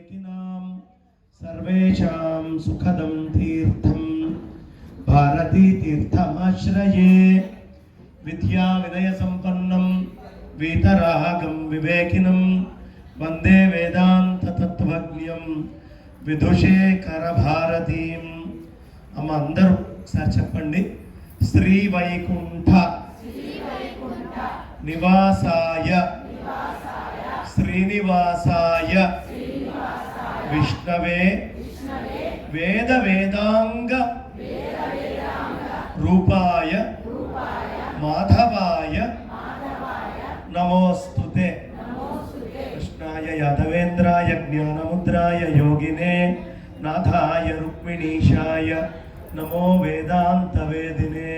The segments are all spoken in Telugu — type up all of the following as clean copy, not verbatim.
विवेकिनां सर्वेषां सुखदं तीर्थं भारती तीर्थमाश्रये विद्या विनय संपन्नं वीतरागं विवेकिनं वंदे वेदांत तत्वज्ञं विदुषेकर भारतीं అమ్మ అందరూ సార్ చెప్పండి. శ్రీ వైకుంఠ నివాసాయ శ్రీనివాసాయ విష్ణవే వేద వేదాంగ రూపాయ మాధవాయ నమోస్తుతే. కృష్ణాయ యాదవేంద్రాయ జ్ఞానముద్రాయ యోగినే నాథాయ రుక్మిణీశాయ నమో వేదాంత వేదినే.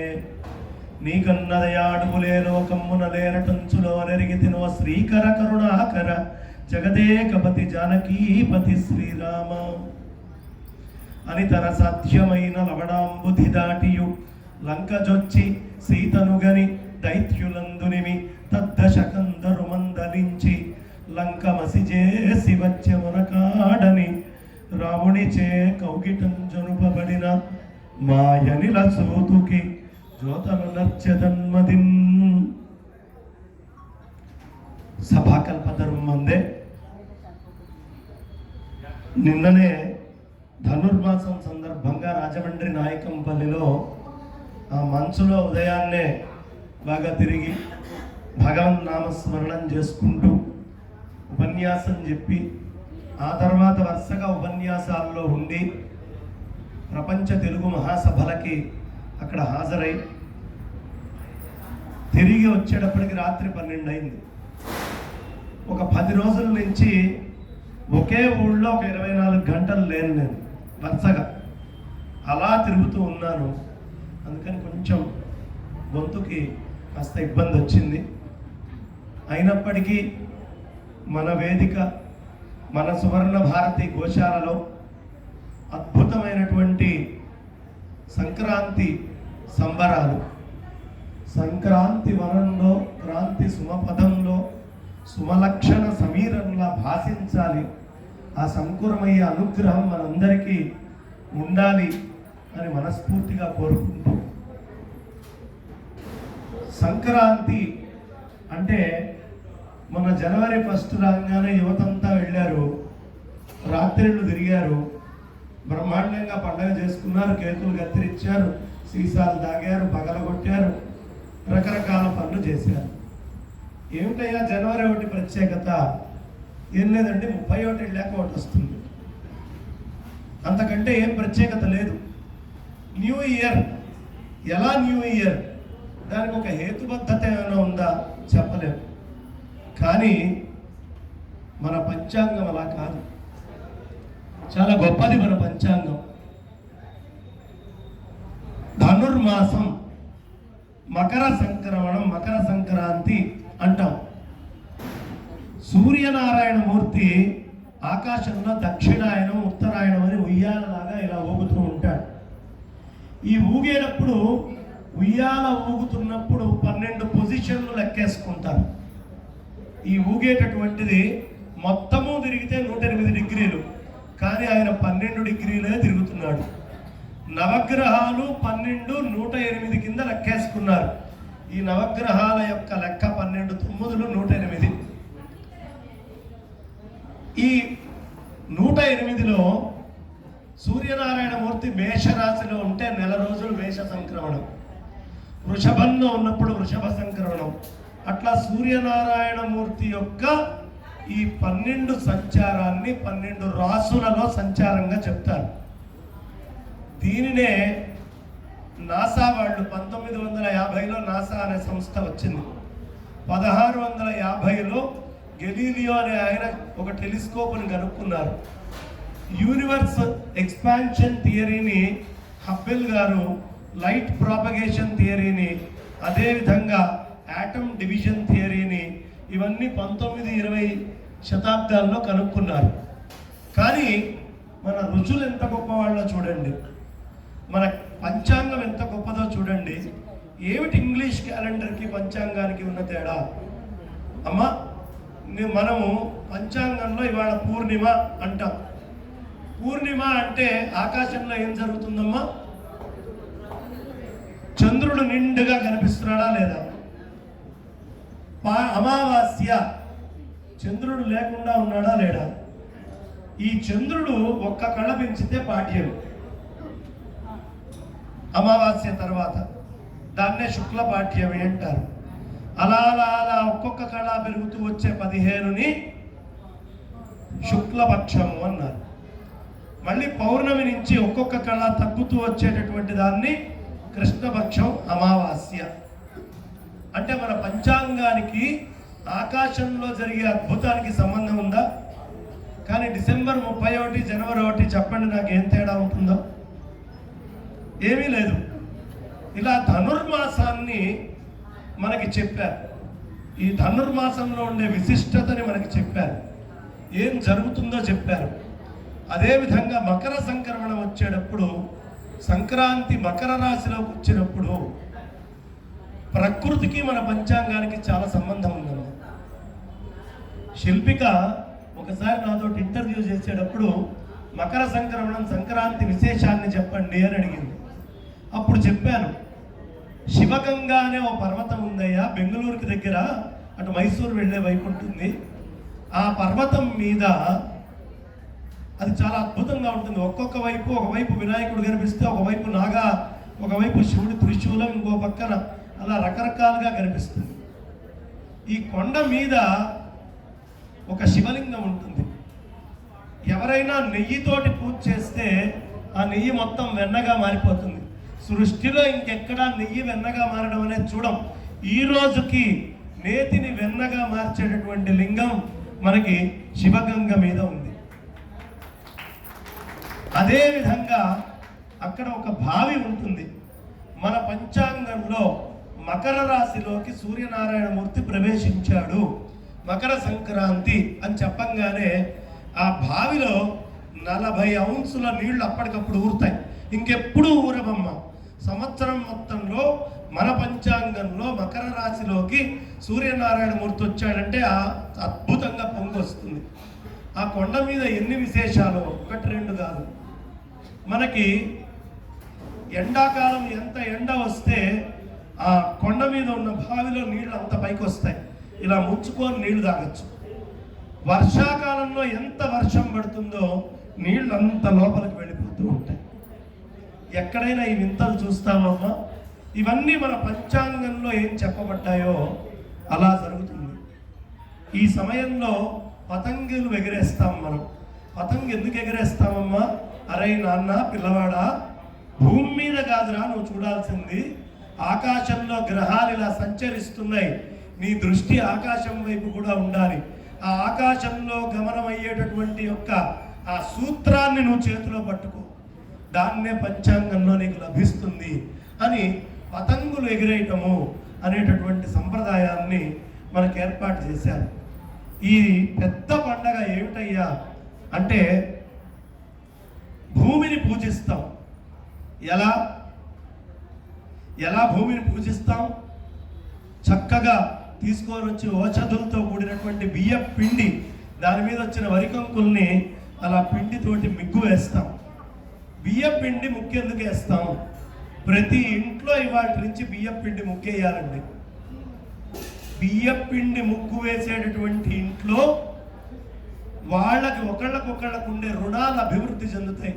నీకన్నదయాడుగులే లోకమ్మున లేరటంచులో నెరిగితినో శ్రీకర కరుణాకర జగదేకపతి జానకీపతి శ్రీరామ. అనితర సాధ్యమైన లవడాంబుధి దాటియు లంకజొచ్చి సీతనుగని దైత్యులందునిమి తద్దశకందరు మందలించి లంకమసిజేసి వచ్చెమునకాడని రామునిచే కౌగిటం జనుపబడిన మాయనిల సూతుకి జ్యోతలు నర్చెదన్మదిన్. సభాకల్పతరం మందే నిన్ననే ధనుర్మాసం సందర్భంగా రాజమండ్రి నాయకంపల్లిలో ఆ మంచులో ఉదయాన్నే బాగా తిరిగి భగవన్ నామస్మరణం చేసుకుంటూ ఉపన్యాసం చెప్పి ఆ తర్వాత వరుసగా ఉపన్యాసాల్లో ఉండి ప్రపంచ తెలుగు మహాసభలకి అక్కడ హాజరై తిరిగి వచ్చేటప్పటికి రాత్రి 12 అయింది. ఒక 10 రోజుల నుంచి ఒకే ఊళ్ళో ఒక 24 గంటలు లేను నేను వరుసగా అలా తిరుగుతూ ఉన్నాను. అందుకని కొంచెం గొంతుకి కాస్త ఇబ్బంది వచ్చింది. అయినప్పటికీ మన వేదిక మన సువర్ణ భారతి గోశాలలో అద్భుతమైనటువంటి సంక్రాంతి సంబరాలు, సంక్రాంతి వనంలో క్రాంతి సుమపదంలో సుమలక్షణ సమీరంలా భాషించాలి. ఆ సంకురమయ్యే అనుగ్రహం మనందరికీ ఉండాలి అని మనస్ఫూర్తిగా కోరుకుంటూ, సంక్రాంతి అంటే మన జనవరి 1 రాగానే యువతంతా వెళ్ళారు, రాత్రిళ్ళు తిరిగారు, బ్రహ్మాండంగా పండగ చేసుకున్నారు, కేకులు కత్తిరించారు, సీసాలు తాగారు, పగలగొట్టారు, రకరకాల పనులు చేశారు. ఏమిటయ్యా జనవరి 1 ప్రత్యేకత? ఏం లేదండి, 31 వెళ్ళాక ఒకటి వస్తుంది, అంతకంటే ఏం ప్రత్యేకత లేదు. New year. ఎలా న్యూ ఇయర్? దానికి ఒక హేతుబద్ధత ఏమైనా ఉందా? చెప్పలేము. కానీ మన పంచాంగం అలా కాదు, చాలా గొప్పది మన పంచాంగం. ధనుర్మాసం, మకర సంక్రమణం, మకర సంక్రాంతి అంటాం. సూర్యనారాయణ మూర్తి ఆకాశంలో దక్షిణాయనం ఉత్తరాయణం అని ఉయ్యాలలాగా ఇలా ఊగుతూ ఉంటాడు. ఈ ఊగేటప్పుడు ఉయ్యాల ఊగుతున్నప్పుడు 12 పొజిషన్లు లెక్కేసుకుంటారు. ఈ ఊగేటటువంటిది మొత్తము తిరిగితే 108 డిగ్రీలు, కానీ ఆయన 12 డిగ్రీలే తిరుగుతున్నాడు. నవగ్రహాలు 12 108 కింద లెక్కేసుకున్నారు. ఈ నవగ్రహాల యొక్క లెక్క 12 9లు 108. ఈ 108లో సూర్యనారాయణ మూర్తి మేషరాశిలో ఉంటే నెల రోజులు మేష సంక్రమణం, వృషభంలో ఉన్నప్పుడు వృషభ సంక్రమణం. అట్లా సూర్యనారాయణ మూర్తి యొక్క ఈ 12 సంచారాన్ని 12 రాసులలో సంచారంగా చెప్తారు. దీనినే నాసా వాళ్ళు 1950లో నాసా అనే సంస్థ వచ్చింది. 1650లో గెలీలియో అనే ఆయన ఒక టెలిస్కోప్ని కనుక్కున్నారు. యూనివర్స్ ఎక్స్పాన్షన్ థియరీని హబ్బెల్ గారు, లైట్ ప్రాపగేషన్ థియరీని, అదేవిధంగా యాటమ్ డివిజన్ థియరీని, ఇవన్నీ 19-20 శతాబ్దాల్లో కనుక్కున్నారు. కానీ మన రుచులు ఎంత గొప్పవాళ్ళో చూడండి, మన పంచాంగం ఎంత గొప్పదో చూడండి. ఏమిటి ఇంగ్లీష్ క్యాలెండర్కి పంచాంగానికి ఉన్న తేడా? అమ్మా మనము పంచాంగంలో ఇవాళ పూర్ణిమ అంటాం. పూర్ణిమ అంటే ఆకాశంలో ఏం జరుగుతుందమ్మా? చంద్రుడు నిండుగా కనిపిస్తున్నాడా లేదా? అమావాస్య చంద్రుడు లేకుండా ఉన్నాడా లేడా? ఈ చంద్రుడు ఒక్క కళ పెంచితే పాఠ్యం. అమావాస్య తర్వాత దాన్నే శుక్ల పాఠ్యమి అంటారు. అలా అలా అలా ఒక్కొక్క కళ పెరుగుతూ వచ్చే 15ని శుక్లపక్షము అన్నారు. మళ్ళీ పౌర్ణమి నుంచి ఒక్కొక్క కళ తగ్గుతూ వచ్చేటటువంటి దాన్ని కృష్ణపక్షం, అమావాస్య. అంటే మన పంచాంగానికి ఆకాశంలో జరిగే అద్భుతానికి సంబంధం ఉందా? కానీ డిసెంబర్ 31, జనవరి 1 చెప్పండి, నాకు ఏం తేడా ఉంటుందో? ఏమీ లేదు. ఇలా ధనుర్మాసాన్ని మనకి చెప్పారు. ఈ ధనుర్మాసంలో ఉండే విశిష్టతని మనకి చెప్పారు, ఏం జరుగుతుందో చెప్పారు. అదేవిధంగా మకర సంక్రమణం వచ్చేటప్పుడు, సంక్రాంతి మకర రాశిలోకి వచ్చినప్పుడు ప్రకృతికి మన పంచాంగానికి చాలా సంబంధం ఉందమ్మా. శిల్పిక ఒకసారి నాతో ఇంటర్వ్యూ చేసేటప్పుడు మకర సంక్రమణం సంక్రాంతి విశేషాన్ని చెప్పండి అని అడిగింది. అప్పుడు చెప్పాను, శివగంగా అనే ఓ పర్వతం ఉందయ్యా బెంగళూరుకి దగ్గర, అటు మైసూరు వెళ్ళే వైపు ఉంటుంది. ఆ పర్వతం మీద అది చాలా అద్భుతంగా ఉంటుంది. ఒక్కొక్క వైపు, ఒకవైపు వినాయకుడు కనిపిస్తే, ఒకవైపు నాగా, ఒకవైపు శివుడి త్రిశూలం, ఇంకో పక్కన అలా రకరకాలుగా కనిపిస్తుంది. ఈ కొండ మీద ఒక శివలింగం ఉంటుంది. ఎవరైనా నెయ్యితోటి పూజ చేస్తే ఆ నెయ్యి మొత్తం వెన్నగా మారిపోతుంది. సృష్టిలో ఇంకెక్కడా నెయ్యి వెన్నగా మారడం అనేది చూడం. ఈ రోజుకి నేతిని వెన్నగా మార్చేటటువంటి లింగం మనకి శివగంగ మీద ఉంది. అదేవిధంగా అక్కడ ఒక బావి ఉంటుంది. మన పంచాంగంలో మకర రాశిలోకి సూర్యనారాయణమూర్తి ప్రవేశించాడు మకర సంక్రాంతి అని చెప్పంగానే ఆ బావిలో 40 ఔన్సుల నీళ్లు అప్పటికప్పుడు ఊరుతాయి. ఇంకెప్పుడు ఊరబమ్మ. సంవత్సరం మొత్తంలో మన పంచాంగంలో మకర రాశిలోకి సూర్యనారాయణమూర్తి వచ్చాడంటే ఆ అద్భుతంగా పొంగొస్తుంది. ఆ కొండ మీద ఎన్ని విశేషాలు, 1-2 కాదు. మనకి ఎండాకాలం ఎంత ఎండ వస్తే ఆ కొండ మీద ఉన్న బావిలో నీళ్లు అంత పైకి వస్తాయి, ఇలా ముచ్చుకొని నీళ్లు తాగొచ్చు. వర్షాకాలంలో ఎంత వర్షం పడుతుందో నీళ్ళు అంత లోపలికి వెళ్ళిపోతూ ఉంటాయి. ఎక్కడైనా ఈ వింతలు చూస్తామమ్మా. ఇవన్నీ మన పంచాంగంలో ఏం చెప్పబడ్డాయో అలా జరుగుతుంది. ఈ సమయంలో పతంగులు ఎగరేస్తాం మనం. పతంగు ఎందుకు ఎగరేస్తామమ్మా? అరే నాన్న పిల్లవాడా, భూమి మీద కాదురా నువ్వు చూడాల్సింది, ఆకాశంలో గ్రహాలు ఇలా సంచరిస్తున్నాయి, నీ దృష్టి ఆకాశం వైపు కూడా ఉండాలి. ఆ ఆకాశంలో గమనమయ్యేటటువంటి యొక్క ఆ సూత్రాన్ని నువ్వు చేతిలో పట్టుకో, దాన్నే పంచాంగంలో నీకు లభిస్తుంది అని పతంగులు ఎగిరేయటము అనేటటువంటి సంప్రదాయాన్ని మనకు ఏర్పాటు చేశారు. ఈ పెద్ద పండగ ఏమిటయ్యా అంటే భూమిని పూజిస్తాం. ఎలా భూమిని పూజిస్తాం? చక్కగా తీసుకొని వచ్చి ఓషధులతో కూడినటువంటి బియ్య పిండి, దాని మీద వచ్చిన వరికంకుల్ని అలా పిండితోటి మిగ్గు వేస్తాం. బియ్య పిండి ముక్కెందుకు వేస్తాం? ప్రతి ఇంట్లో ఇవాటి నుంచి బియ్య పిండి ముగ్గేయాలండి. బియ్య పిండి ముగ్గు వేసేటటువంటి ఇంట్లో వాళ్ళకి ఒకళ్ళకొకళ్ళకు ఉండే రుణాలు అభివృద్ధి చెందుతాయి.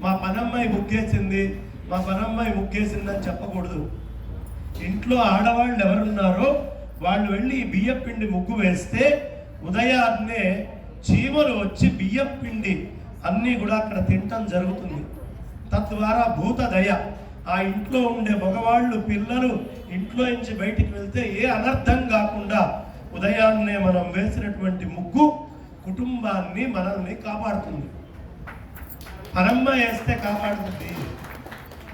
మా పనమ్మాయి ముగ్గేసింది, మా పనమ్మాయి ముగ్గేసింది అని చెప్పకూడదు. ఇంట్లో ఆడవాళ్ళు ఎవరున్నారో వాళ్ళు వెళ్ళి ఈ బియ్య పిండి ముగ్గు వేస్తే ఉదయాన్నే చీమలు వచ్చి బియ్య పిండి అన్నీ కూడా అక్కడ తినటం జరుగుతుంది. తద్వారా భూత దయ, ఆ ఇంట్లో ఉండే మగవాళ్ళు పిల్లలు ఇంట్లో నుంచి బయటికి వెళ్తే ఏ అనర్థం కాకుండా ఉదయాన్నే మనం వేసినటువంటి ముగ్గు కుటుంబాన్ని మనల్ని కాపాడుతుంది. పనమ్మ వేస్తే కాపాడుతుంది.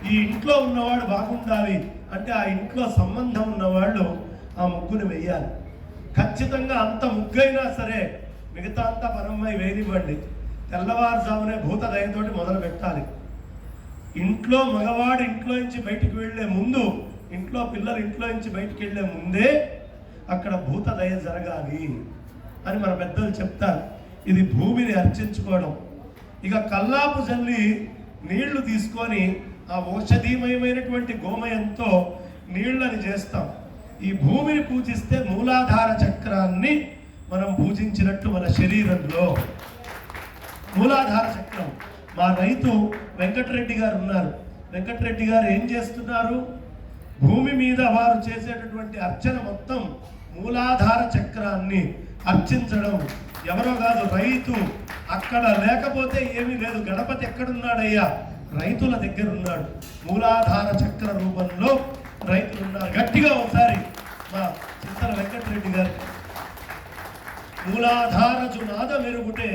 ఈ ఇంట్లో ఉన్నవాడు బాగుండాలి అంటే ఆ ఇంట్లో సంబంధం ఉన్నవాళ్ళు ఆ ముగ్గుని వేయాలి. ఖచ్చితంగా అంత ముగ్గైనా సరే మిగతా అంతా పనమ్మాయి వేయనివ్వండి. తెల్లవారుజామునే భూత దయతోటి మొదలు పెట్టాలి. ఇంట్లో మగవాడు ఇంట్లో నుంచి బయటికి వెళ్లే ముందు, ఇంట్లో పిల్లలు ఇంట్లో నుంచి బయటికి వెళ్లే ముందే అక్కడ భూత దయ జరగాలి. అని మన పెద్దలు చెప్తారు. ఇది భూమిని అర్చించుకోవడం. ఇక కల్లాపు జల్లి నీళ్లు తీసుకొని ఆ ఔషధీమయమైనటువంటి గోమయంతో నీళ్ళని చేస్తాం. ఈ భూమిని పూజిస్తే మూలాధార చక్రాన్ని మనం పూజించినట్టు మన శరీరంలో. మూలాధార చక్రం. మా రైతు వెంకటరెడ్డి గారు ఉన్నారు. వెంకటరెడ్డి గారు ఏం చేస్తున్నారు? భూమి మీద వారు చేసేటటువంటి అర్చన మొత్తం మూలాధార చక్రాన్ని అర్చించడం. ఎవరో కాదు, రైతు. అక్కడ లేకపోతే ఏమీ లేదు. గణపతి ఎక్కడున్నాడయ్యా? రైతుల దగ్గర ఉన్నాడు. మూలాధార చక్ర రూపంలో రైతులు ఉన్నారు. గట్టిగా ఒకసారి మా చింతల వెంకటరెడ్డి గారు. మూలాధారజు నాద మెరుగుటే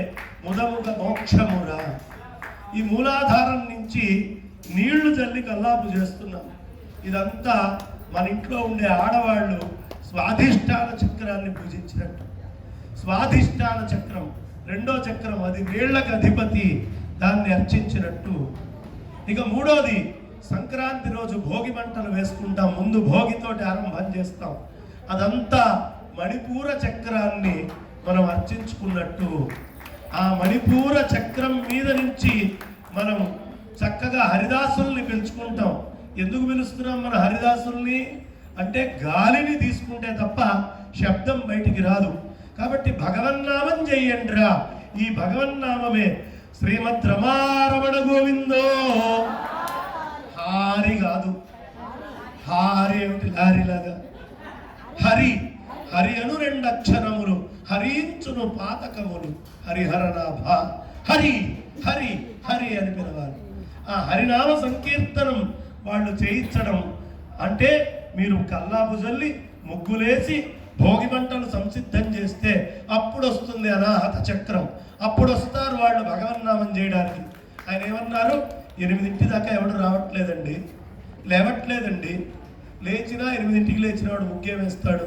ముదముగ మోక్షమురా. ఈ మూలాధారం నుంచి నీళ్లు చల్లి కల్లాపు చేస్తున్నాం. ఇదంతా మన ఇంట్లో ఉండే ఆడవాళ్ళు స్వాధిష్టాన చక్రాన్ని పూజించినట్టు. స్వాధిష్టాన చక్రం రెండో చక్రం, అది నీళ్లకు అధిపతి, దాన్ని అర్చించినట్టు. ఇక మూడోది, సంక్రాంతి రోజు భోగి మంటలు వేసుకుంటాం. ముందు భోగితోటి ఆరంభం చేస్తాం. అదంతా మణిపూర చక్రాన్ని మనం అర్చించుకున్నట్టు. ఆ మణిపూర చక్రం మీద నుంచి మనం చక్కగా హరిదాసుల్ని పిలుచుకుంటాం. ఎందుకు పిలుస్తున్నాం మన హరిదాసుల్ని అంటే గాలిని తీసుకుంటే తప్ప శబ్దం బయటికి రాదు. కాబట్టి భగవన్నామం చెయ్యండిరా. ఈ భగవన్నామమే శ్రీమద్ రమారమణ గోవిందో. హారి కాదు, హారి ఏమిటి? లారీలాగా. హరి, హరి అను 2 అక్షరములు, హరించును పాతకములు, హరిహరనాభ. హరి హరి హరి అని పిలవాలి. ఆ హరినామ సంకీర్తనం వాళ్ళు చేయించడం అంటే, మీరు కల్లాపు జల్లి ముగ్గులేసి భోగి మంటలు సంసిద్ధం చేస్తే అప్పుడు వస్తుంది అనాహత చక్రం. అప్పుడు వస్తారు వాళ్ళు భగవన్నామం చేయడానికి. ఆయన ఏమన్నారు? 8 దాకా ఎవడు రావట్లేదండి, లేవట్లేదండి. లేచినా 8 లేచిన వాడు ముగ్గే వేస్తాడు.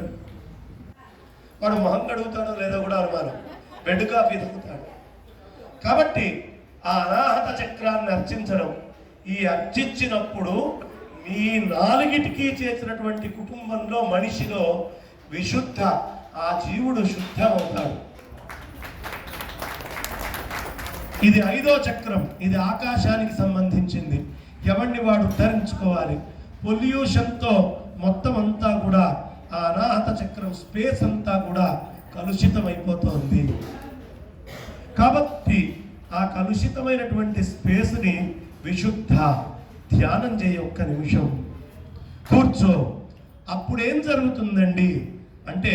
వాడు మొహం కడుగుతాడో లేదో కూడా అనుమానం. బెడ్ కాఫీ తాగుతాడు. కాబట్టి ఆ అనాహత చక్రాన్ని అర్చించడం. ఈ అర్చించినప్పుడు మీ 4టికి చేసినటువంటి కుటుంబంలో మనిషిలో విశుద్ధ, ఆ జీవుడు శుద్ధమవుతాడు. ఇది 5వ చక్రం. ఇది ఆకాశానికి సంబంధించింది. ఎవరిని వాడు ఉద్ధరించుకోవాలి. పొల్యూషన్తో మొత్తం అంతా కూడా ఆ అనాహత చక్రం స్పేస్ అంతా కూడా కలుషితమైపోతుంది. కాబట్టి ఆ కలుషితమైనటువంటి స్పేస్ని విశుద్ధ ధ్యానం చేయ. 1 నిమిషం కూర్చో. అప్పుడేం జరుగుతుందండి అంటే,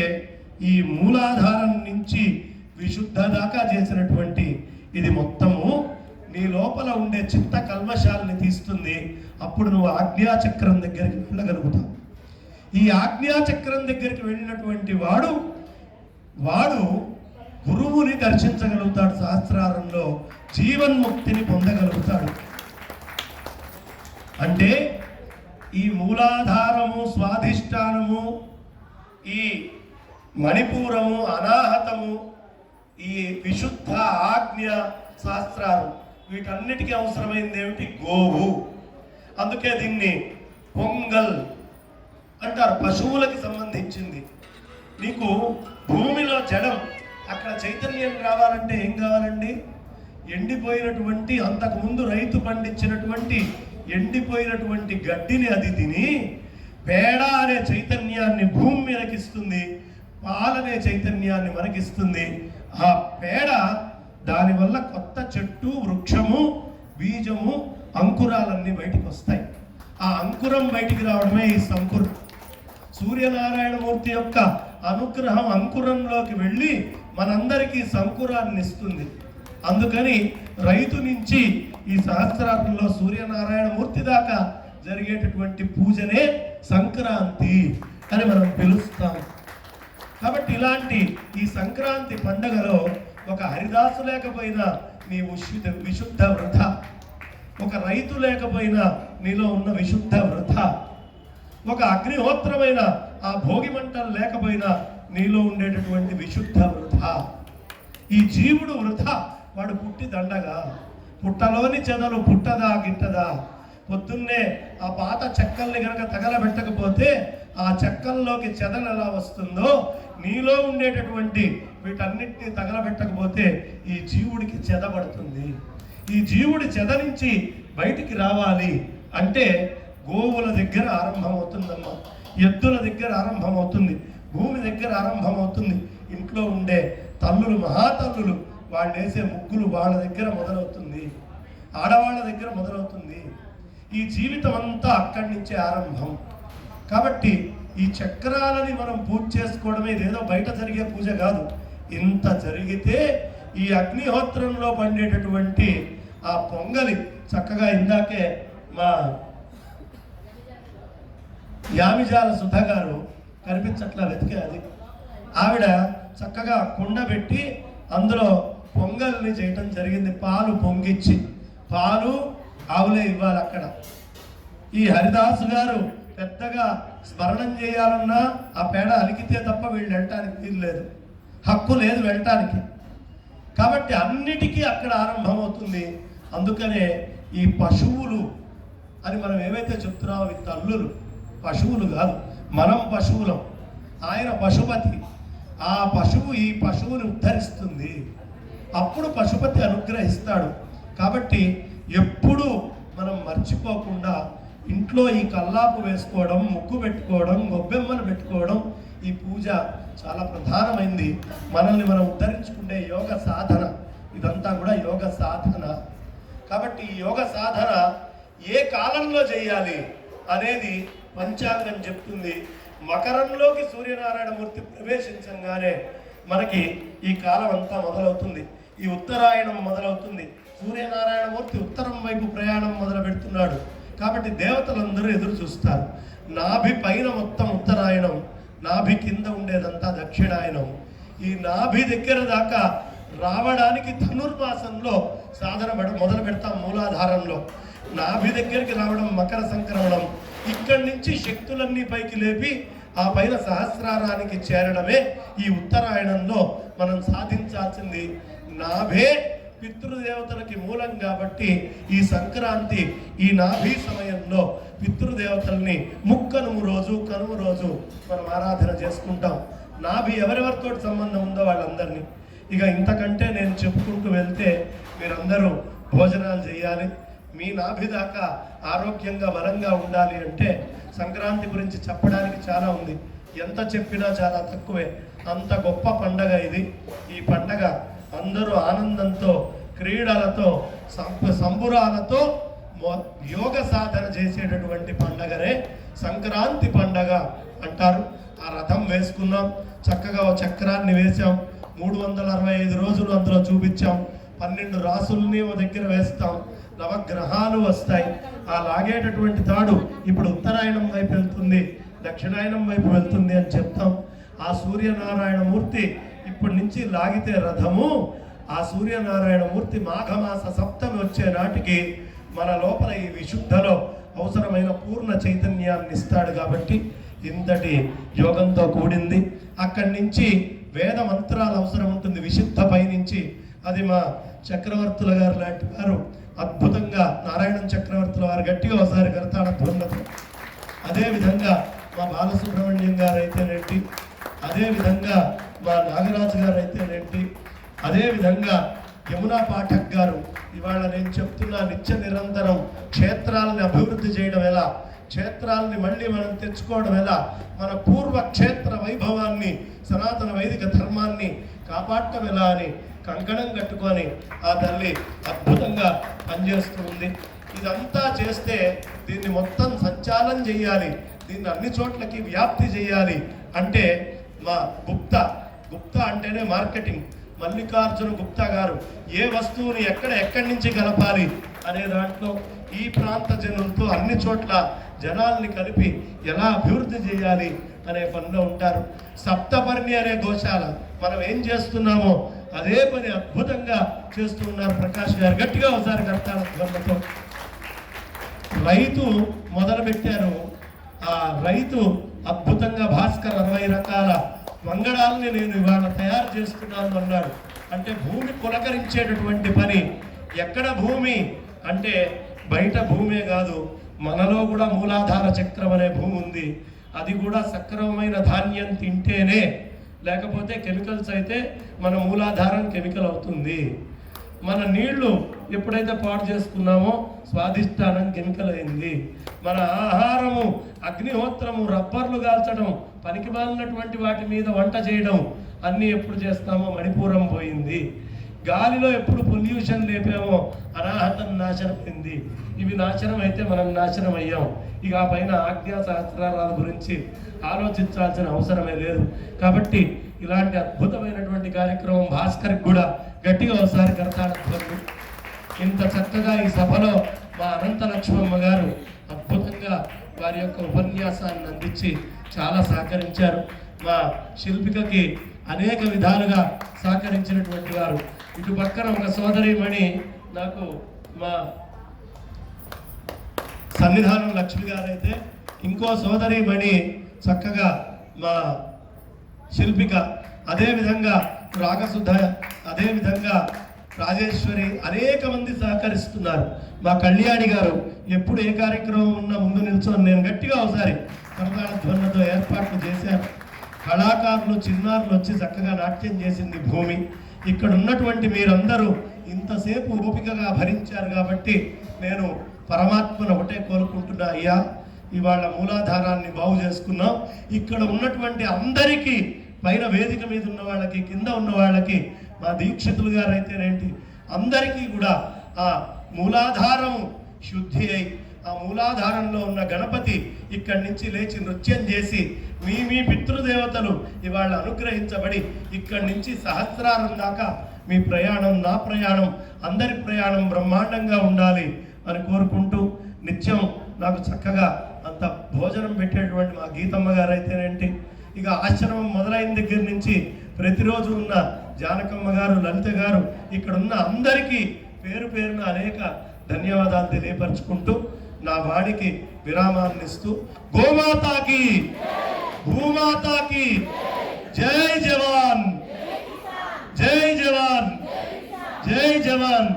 ఈ మూలాధారం నుంచి విశుద్ధ దాకా చేసినటువంటి ఇది మొత్తము నీ లోపల ఉండే చిత్త కల్మషాలని తీస్తుంది. అప్పుడు నువ్వు ఆజ్ఞాచక్రం దగ్గరికి వెళ్ళగలుగుతావు. ఈ ఆజ్ఞాచక్రం దగ్గరికి వెళ్ళినటువంటి వాడు గురువుని దర్శించగలుగుతాడు. సహస్రారంలో జీవన్ముక్తిని పొందగలుగుతాడు. అంటే ఈ మూలాధారము, స్వాధిష్టానము, ఈ మణిపూరము, అనాహతము, ఈ విశుద్ధ ఆజ్ఞ, శాస్త్రాలు, వీటన్నిటికీ అవసరమైంది ఏమిటి? గోవు. అందుకే దీన్ని పొంగల్ అంటారు. పశువులకి సంబంధించింది. నీకు భూమిలో జడం, అక్కడ చైతన్యం రావాలంటే ఏం కావాలండి? ఎండిపోయినటువంటి, అంతకుముందు రైతు పండించినటువంటి ఎండిపోయినటువంటి గడ్డిని అది తిని పేడ అనే చైతన్యాన్ని భూమి మీదకిస్తుంది, పాలనే చైతన్యాన్ని మనకిస్తుంది. ఆ పేడ దానివల్ల కొత్త చెట్టు, వృక్షము, బీజము, అంకురాలన్నీ బయటికి వస్తాయి. ఆ అంకురం బయటికి రావడమే ఈ సంకురం. సూర్యనారాయణమూర్తి యొక్క అనుగ్రహం అంకురంలోకి వెళ్ళి మనందరికీ సంకురాన్ని ఇస్తుంది. అందుకని రైతు నుంచి ఈ సహస్రార్థంలో సూర్యనారాయణమూర్తి దాకా జరిగేటటువంటి పూజనే సంక్రాంతి అని మనం పిలుస్తాం. కాబట్టి ఇలాంటి ఈ సంక్రాంతి పండగలో ఒక హరిదాసు లేకపోయినా నీ విశుద్ధ వృథ, ఒక రైతు లేకపోయినా నీలో ఉన్న విశుద్ధ వృథ, ఒక అగ్నిహోత్రమైన ఆ భోగి మంటలు లేకపోయినా నీలో ఉండేటటువంటి విశుద్ధ వృథ. ఈ జీవుడు వృథ. వాడు పుట్టి దండగా, పుట్టలోని చెదలు పుట్టదా గిట్టదా, పొద్దున్నే ఆ పాత చెక్కల్ని కనుక తగలబెట్టకపోతే ఆ చెక్కల్లోకి చెదలు ఎలా వస్తుందో, నీలో ఉండేటటువంటి వీటన్నిటిని తగలబెట్టకపోతే ఈ జీవుడికి చెదపడుతుంది. ఈ జీవుడి చెద నుంచి బయటికి రావాలి అంటే గోవుల దగ్గర ఆరంభమవుతుందమ్మా, ఎద్దుల దగ్గర ఆరంభమవుతుంది, భూమి దగ్గర ఆరంభమవుతుంది. ఇంట్లో ఉండే తల్లులు, మహాతల్లులు, వాళ్ళు వేసే ముగ్గులు వాళ్ళ దగ్గర మొదలవుతుంది, ఆడవాళ్ళ దగ్గర మొదలవుతుంది. ఈ జీవితం అంతా అక్కడి నుంచే ఆరంభం. కాబట్టి ఈ చక్రాలని మనం పూజ చేసుకోవడమే, ఇదేదో బయట జరిగే పూజ కాదు. ఇంత జరిగితే ఈ అగ్నిహోత్రంలో పండేటటువంటి ఆ పొంగలి చక్కగా ఇందాకే మా యామిజాల సుధ గారు కనిపించట్లా, వెతికే అది ఆవిడ చక్కగా కుండ పెట్టి అందులో పొంగల్ని చేయటం జరిగింది. పాలు పొంగిచ్చి, పాలు ఆవులే ఇవ్వాలి అక్కడ. ఈ హరిదాసు గారు పెద్దగా స్మరణం చేయాలన్నా ఆ పేడ అలికితే తప్ప వీళ్ళు వెళ్ళటానికి వీలు లేదు, హక్కు లేదు వెళ్ళటానికి. కాబట్టి అన్నిటికీ అక్కడ ఆరంభమవుతుంది. అందుకనే ఈ పశువులు అని మనం ఏవైతే చెప్తున్నామో ఈ తల్లులు పశువులు కాదు, మనం పశువులం. ఆయన పశుపతి, ఆ పశువు ఈ పశువుని ఉద్ధరిస్తుంది, అప్పుడు పశుపతి అనుగ్రహిస్తాడు. కాబట్టి ఎప్పుడు మనం మర్చిపోకుండా ఇంట్లో ఈ కల్లాపు వేసుకోవడం, ముగ్గు పెట్టుకోవడం, గొబ్బెమ్మను పెట్టుకోవడం, ఈ పూజ చాలా ప్రధానమైంది. మనల్ని మనం ఉద్ధరించుకునే యోగ సాధన, ఇదంతా కూడా యోగ సాధన. కాబట్టి ఈ యోగ సాధన ఏ కాలంలో చేయాలి అనేది పంచాంగం చెప్తుంది. మకరంలోకి సూర్యనారాయణమూర్తి ప్రవేశించగానే మనకి ఈ కాలం అంతా మొదలవుతుంది, ఈ ఉత్తరాయణం మొదలవుతుంది. సూర్యనారాయణమూర్తి ఉత్తరం వైపు ప్రయాణం మొదలు పెడుతున్నాడు. కాబట్టి దేవతలందరూ ఎదురు చూస్తారు. నాభి పైన మొత్తం ఉత్తరాయణం, నాభి కింద ఉండేదంతా దక్షిణాయనం. ఈ నాభి దగ్గర దాకా రావడానికి ధనుర్మాసంలో సాధన మొదలు పెడతాం. మూలాధారంలో నాభి దగ్గరికి రావడం మకర సంక్రమణం. ఇక్కడి నుంచి శక్తులన్నీ పైకి లేపి ఆ పైన సహస్రారానికి చేరడమే ఈ ఉత్తరాయణంలో మనం సాధించాల్సింది. నాభే పితృదేవతలకి మూలం కాబట్టి ఈ సంక్రాంతి, ఈ నాభి సమయంలో పితృదేవతల్ని ముక్కనుము రోజు, కనుమ రోజు మనం ఆరాధన చేసుకుంటాం. నాభి ఎవరెవరితో సంబంధం ఉందో వాళ్ళందరినీ. ఇక ఇంతకంటే నేను చెప్పుకుంటూ వెళ్తే మీరందరూ భోజనాలు చేయాలి. మీ నాభి దాకా ఆరోగ్యంగా బలంగా ఉండాలి అంటే సంక్రాంతి గురించి చెప్పడానికి చాలా ఉంది, ఎంత చెప్పినా చాలా తక్కువే. అంత గొప్ప పండగ ఇది. ఈ పండగ అందరూ ఆనందంతో, క్రీడలతో, సంబురాలతో యోగ సాధన చేసేటటువంటి పండగనే సంక్రాంతి పండగ అంటారు. ఆ రథం వేసుకున్నాం, చక్కగా చక్రాన్ని వేసాం, 365 రోజులు అందులో చూపించాం. 12 రాసుల్ని ఓ దగ్గర వేస్తాం, నవగ్రహాలు వస్తాయి. ఆ లాగేటటువంటి తాడు ఇప్పుడు ఉత్తరాయణం వైపు వెళ్తుంది, దక్షిణాయనం వైపు వెళ్తుంది అని చెప్తాం. ఆ సూర్యనారాయణమూర్తి ఇప్పటి నుంచి లాగితే రథము, ఆ సూర్యనారాయణమూర్తి మాఘమాస సప్తమి వచ్చే నాటికి మన లోపల ఈ విశుద్ధలో అవసరమైన పూర్ణ చైతన్యాన్ని ఇస్తాడు. కాబట్టి ఇంతటి యోగంతో కూడింది. అక్కడి నుంచి వేద మంత్రాలు అవసరం ఉంటుంది విశుద్ధ పైనుంచి. అది మా చక్రవర్తుల గారు లాంటి వారు అద్భుతంగా, నారాయణ చక్రవర్తుల వారు గట్టిగా ఒకసారి కరతాళ ధ్వనులతో, అదేవిధంగా మా బాలసుబ్రహ్మణ్యం గారు అయితేనేంటి, అదేవిధంగా మా నాగరాజు గారు అయితేనేంటి, అదేవిధంగా యమునా పాఠక్ గారు. ఇవాళ నేను చెప్తున్నా, నిత్య నిరంతరం క్షేత్రాలని అభివృద్ధి చేయడం ఎలా, క్షేత్రాలని మళ్ళీ మనం తెచ్చుకోవడం ఎలా, మన పూర్వ క్షేత్ర వైభవాన్ని, సనాతన వైదిక ధర్మాన్ని కాపాడటం ఎలా అని కంకణం కట్టుకొని ఆ తల్లి అద్భుతంగా పనిచేస్తుంది. ఇదంతా చేస్తే దీన్ని మొత్తం సంచాలనం చేయాలి, దీన్ని అన్ని చోట్లకి వ్యాప్తి చేయాలి అంటే మా గుప్తా అంటేనే మార్కెటింగ్. మల్లికార్జున గుప్తా గారు ఏ వస్తువుని ఎక్కడి నుంచి కలపాలి అనే దాంట్లో ఈ ప్రాంత జనులతో అన్ని చోట్ల జనాల్ని కలిపి ఎలా అభివృద్ధి చేయాలి అనే పనిలో ఉంటారు. సప్తపర్ణి అనే గోశాల మనం ఏం చేస్తున్నామో అదే పని అద్భుతంగా చేస్తూ ఉన్నారు ప్రకాష్ గారు. గట్టిగా ఒకసారి కడతారు ధ్వనులతో. రైతు మొదలు పెట్టారు. ఆ రైతు అద్భుతంగా భాస్కర్ 60 రకాల వంగడాలని నేను ఇవాళ తయారు చేస్తున్నాను అన్నాడు. అంటే భూమి పులకరించేటటువంటి పని. ఎక్కడ భూమి అంటే బయట భూమే కాదు, మనలో కూడా మూలాధార చక్రం అనే భూమి ఉంది. అది కూడా సక్రమమైన ధాన్యం తింటేనే, లేకపోతే కెమికల్స్ అయితే మన మూలాధారం కెమికల్ అవుతుంది. మన నీళ్లు ఎప్పుడైతే పాడు చేసుకున్నామో స్వాదిష్టానం కెమికల్ అయింది. మన ఆహారము, అగ్నిహోత్రము, రబ్బర్లు కాల్చడం, పనికి మాలినటువంటి వాటి మీద వంట చేయడం అన్నీ ఎప్పుడు చేస్తామో మణిపూరం పోయింది. గాలిలో ఎప్పుడు పొల్యూషన్ లేపామో అనాహతం నాశనమైంది. ఇవి నాశనం అయితే మనం నాశనం అయ్యాం. ఇక ఆ పైన ఆజ్ఞా సహస్రాల గురించి ఆలోచించాల్సిన అవసరమే లేదు. కాబట్టి ఇలాంటి అద్భుతమైనటువంటి కార్యక్రమం భాస్కర్కి కూడా గట్టిగా ఒకసారి కరతాళధ్వనులు. ఇంత చక్కగా ఈ సభలో మా అనంత లక్ష్మమ్మ గారు అద్భుతంగా వారి యొక్క ఉపన్యాసాన్ని అందించి చాలా సహకరించారు. మా శిల్పికకి అనేక విధాలుగా సహకరించినటువంటి వారు. ఇటు పక్కన ఒక సోదరిమణి, నాకు మా సన్నిధానం లక్ష్మి గారైతే, ఇంకో సోదరిమణి చక్కగా మా శిల్పిక, అదేవిధంగా రాగసుధ, అదేవిధంగా రాజేశ్వరి, అనేక మంది సహకరిస్తున్నారు. మా కళ్యాణి గారు ఎప్పుడు ఏ కార్యక్రమం ఉన్నా ముందు నిల్చొని నేను గట్టిగా ఒకసారి కరతాళ ధ్వనులతో ఏర్పాట్లు చేశాను. కళాకారులు, చిన్నారులు వచ్చి చక్కగా నాట్యం చేసింది భూమి. ఇక్కడ ఉన్నటువంటి మీరందరూ ఇంతసేపు ఓపికగా భరించారు కాబట్టి నేను పరమాత్మను ఒకటే కోరుకుంటున్నా, అయ్యా ఇవాళ మూలాధారాన్ని బాగు చేసుకున్నాం. ఇక్కడ ఉన్నటువంటి అందరికీ, పైన వేదిక మీద ఉన్న వాళ్ళకి, కింద ఉన్న వాళ్ళకి, మా దీక్షితులు గారు అయితేనేంటి, అందరికీ కూడా ఆ మూలాధారం శుద్ధి అయి, ఆ మూలాధారంలో ఉన్న గణపతి ఇక్కడి నుంచి లేచి నృత్యం చేసి, మీ పితృదేవతలు ఇవాళ అనుగ్రహించబడి ఇక్కడి నుంచి సహస్రారం దాకా మీ ప్రయాణం, నా ప్రయాణం, అందరి ప్రయాణం బ్రహ్మాండంగా ఉండాలి అని కోరుకుంటూ, నిత్యం నాకు చక్కగా అంత భోజనం పెట్టేటువంటి మా గీతమ్మ గారు అయితేనేంటి, ఇక ఆశ్రమం మొదలైన దగ్గర నుంచి ప్రతిరోజు ఉన్న జానకమ్మ గారు, లలిత గారు, ఇక్కడ ఉన్న అందరికీ పేరు పేరున అనేక ధన్యవాదాలు తెలియపరచుకుంటూ నా వాడికి విరామాన్ని ఇస్తూ, గోమాతాకి, భూమాతాకి జై జవాన్, జై జవాన్, జై జవాన్.